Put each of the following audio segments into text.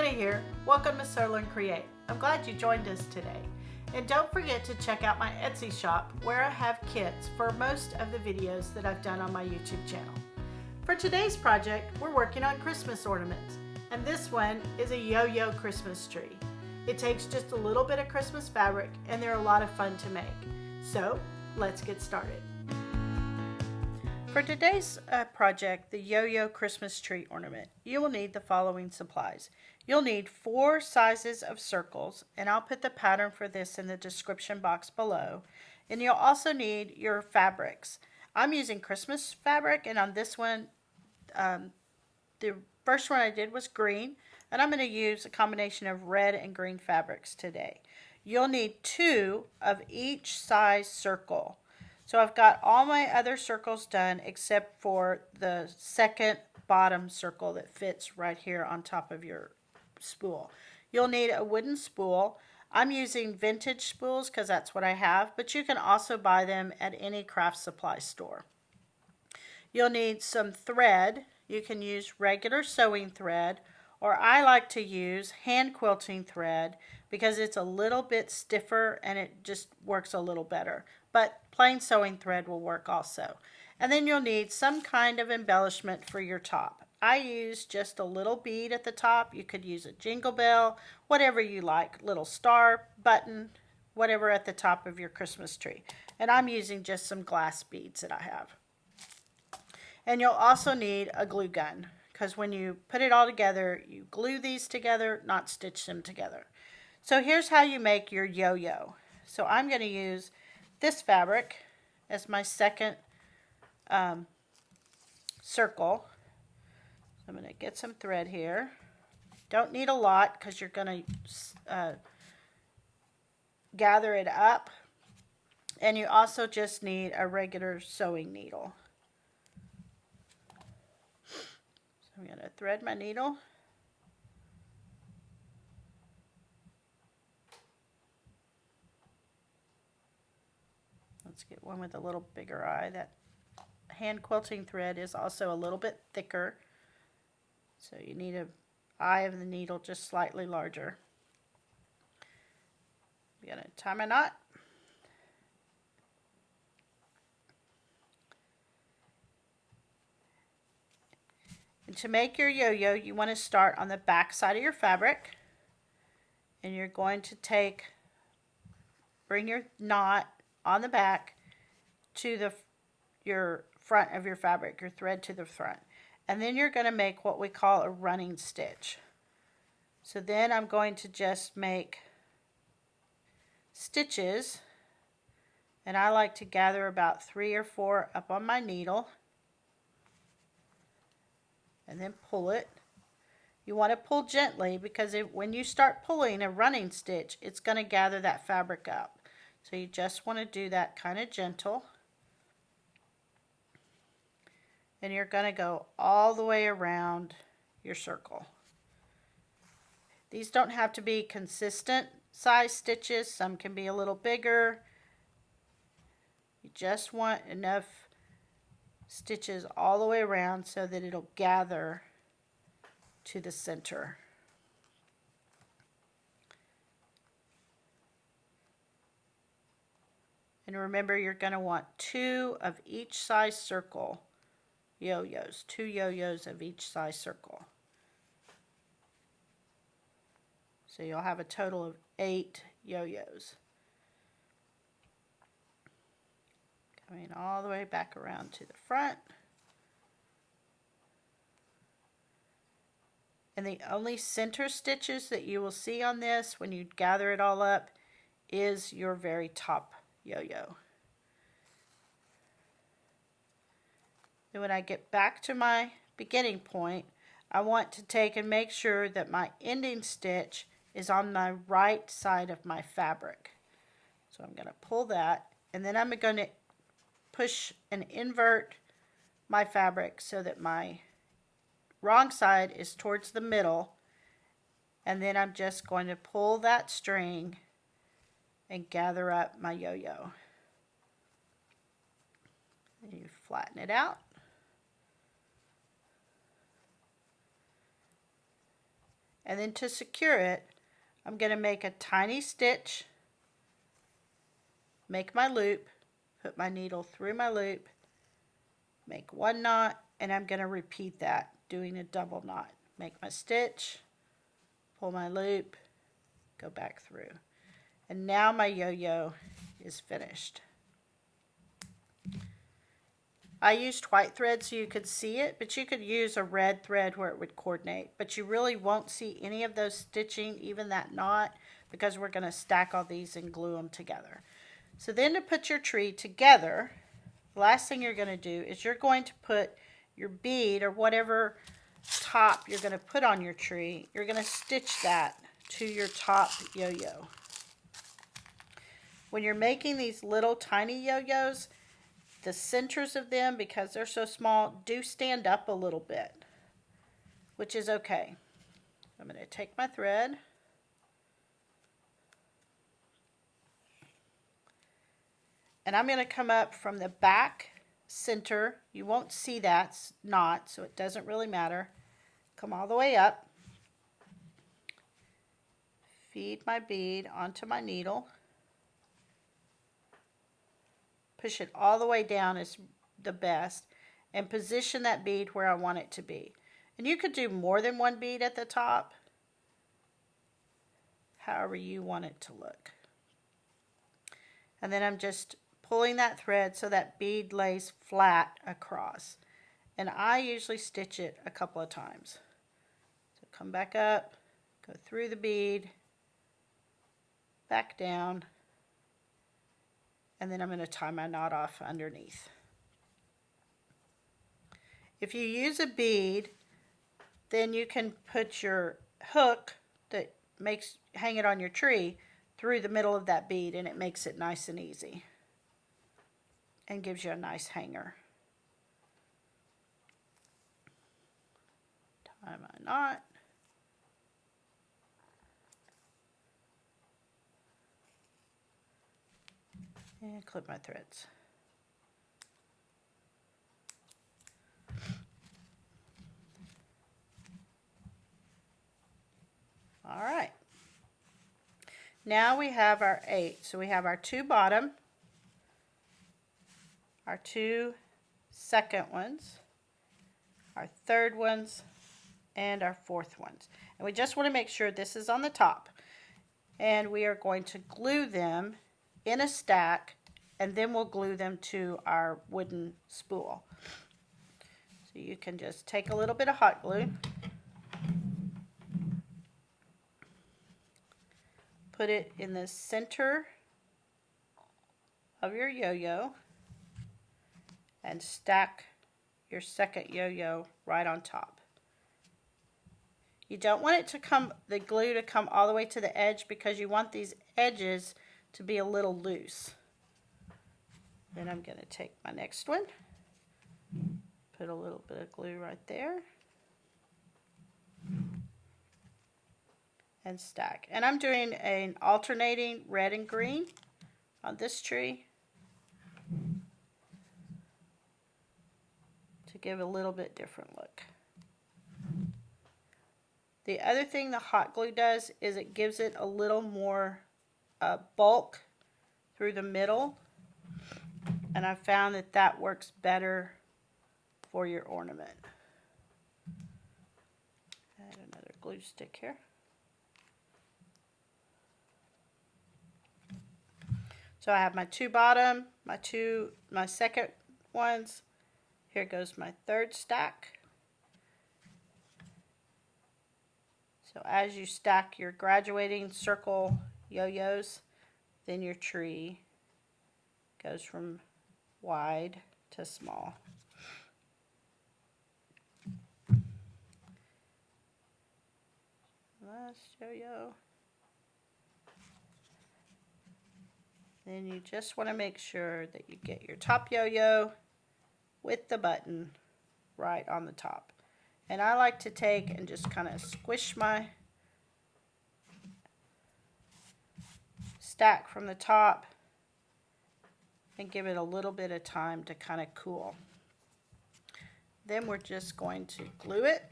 Hannah here. Welcome to Sew Learn Create. I'm glad you joined us today. And don't forget to check out my Etsy shop where I have kits for most of the videos that I've done on my YouTube channel. For today's project, we're working on Christmas ornaments, and this one is a YoYo Christmas tree. It takes just a little bit of Christmas fabric and they're a lot of fun to make. So let's get started. For today's project, the YoYo Christmas Tree ornament, you will need the following supplies. You'll need 4 sizes of circles, and I'll put the pattern for this in the description box below. And you'll also need your fabrics. I'm using Christmas fabric, and on this one, the first one I did was green, and I'm going to use a combination of red and green fabrics today. You'll need 2 of each size circle. So I've got all my other circles done except for the second bottom circle that fits right here on top of your spool. You'll need a wooden spool. I'm using vintage spools because that's what I have, but you can also buy them at any craft supply store. You'll need some thread. You can use regular sewing thread, or I like to use hand quilting thread because it's a little bit stiffer and it just works a little better. But plain sewing thread will work also. And then you'll need some kind of embellishment for your top. I use just a little bead at the top. You could use a jingle bell, whatever you like, little star, button, whatever at the top of your Christmas tree. And I'm using just some glass beads that I have. And you'll also need a glue gun, because when you put it all together, you glue these together, not stitch them together. So here's how you make your yo-yo. So I'm going to use this fabric as my second circle. So I'm going to get some thread here. Don't need a lot because you're going to gather it up. And you also just need a regular sewing needle. So I'm going to thread my needle. Let's get one with a little bigger eye. That hand quilting thread is also a little bit thicker, so you need an eye of the needle just slightly larger. I'm going to tie my knot. And to make your yo-yo, you want to start on the back side of your fabric, and you're going to bring your knot on the back to your front of your fabric, your thread to the front. And then you're going to make what we call a running stitch. So then I'm going to just make stitches, and I like to gather about 3 or 4 up on my needle and then pull it. You want to pull gently because when you start pulling a running stitch, it's going to gather that fabric up. So you just want to do that kind of gentle. And you're going to go all the way around your circle. These don't have to be consistent size stitches. Some can be a little bigger. You just want enough stitches all the way around so that it'll gather to the center. And remember, you're going to want 2 of each size circle yo-yos, 2 yo-yos of each size circle. So you'll have a total of 8 yo-yos. Coming all the way back around to the front. And the only center stitches that you will see on this when you gather it all up is your very top yo-yo. Then when I get back to my beginning point, I want to take and make sure that my ending stitch is on my right side of my fabric. So I'm going to pull that, and then I'm going to push and invert my fabric so that my wrong side is towards the middle, and then I'm just going to pull that string and gather up my yo-yo. Then you flatten it out. And then to secure it, I'm going to make a tiny stitch, make my loop, put my needle through my loop, make one knot, and I'm going to repeat that, doing a double knot. Make my stitch, pull my loop, go back through. And now my yo-yo is finished. I used white thread so you could see it, but you could use a red thread where it would coordinate. But you really won't see any of those stitching, even that knot, because we're going to stack all these and glue them together. So then to put your tree together, the last thing you're going to do is you're going to put your bead or whatever top you're going to put on your tree, you're going to stitch that to your top yo-yo. When you're making these little tiny yo-yos, the centers of them, because they're so small, do stand up a little bit, which is okay. I'm going to take my thread, and I'm going to come up from the back center. You won't see that knot, so it doesn't really matter. Come all the way up, feed my bead onto my needle, push it all the way down is the best, and position that bead where I want it to be. And you could do more than one bead at the top, however you want it to look. And then I'm just pulling that thread so that bead lays flat across. And I usually stitch it a couple of times. So come back up, go through the bead, back down, and then I'm going to tie my knot off underneath. If you use a bead, then you can put your hook that makes hang it on your tree through the middle of that bead, and it makes it nice and easy and gives you a nice hanger. Tie my knot. And clip my threads. All right. Now we have our 8. So we have our 2 bottom, our 2 second ones, our 3rd ones, and our 4th ones. And we just want to make sure this is on the top. And we are going to glue them in a stack, and then we'll glue them to our wooden spool. So you can just take a little bit of hot glue, put it in the center of your yo-yo, and stack your second yo-yo right on top. You don't want it to come, the glue to come all the way to the edge, because you want these edges to be a little loose. Then I'm going to take my next one, put a little bit of glue right there, and stack. And I'm doing an alternating red and green on this tree to give a little bit different look. The other thing the hot glue does is it gives it a little more bulk through the middle, and I found that that works better for your ornament. Add another glue stick here. So I have my 2 bottom, my second ones. Here goes my 3rd stack. So as you stack your graduating circle yo-yos, then your tree goes from wide to small. Last yo-yo. Then you just want to make sure that you get your top yo-yo with the button right on the top. And I like to take and just kind of squish my stack from the top and give it a little bit of time to kind of cool. Then we're just going to glue it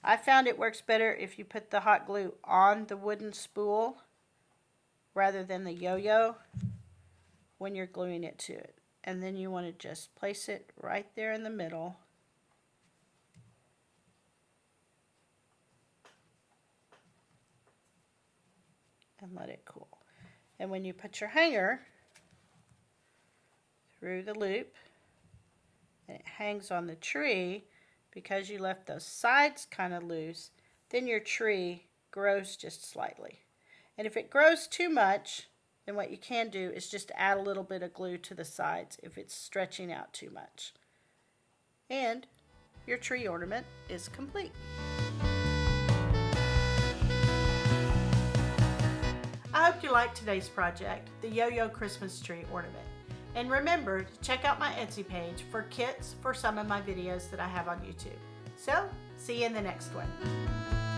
I found it works better if you put the hot glue on the wooden spool rather than the yo-yo when you're gluing it to it. And then you want to just place it right there in the middle. And let it cool. And when you put your hanger through the loop and it hangs on the tree, because you left those sides kind of loose, then your tree grows just slightly. And if it grows too much, then what you can do is just add a little bit of glue to the sides if it's stretching out too much. And your tree ornament is complete. I hope you liked today's project, the YoYo Christmas Tree ornament. And remember to check out my Etsy page for kits for some of my videos that I have on YouTube. So, see you in the next one.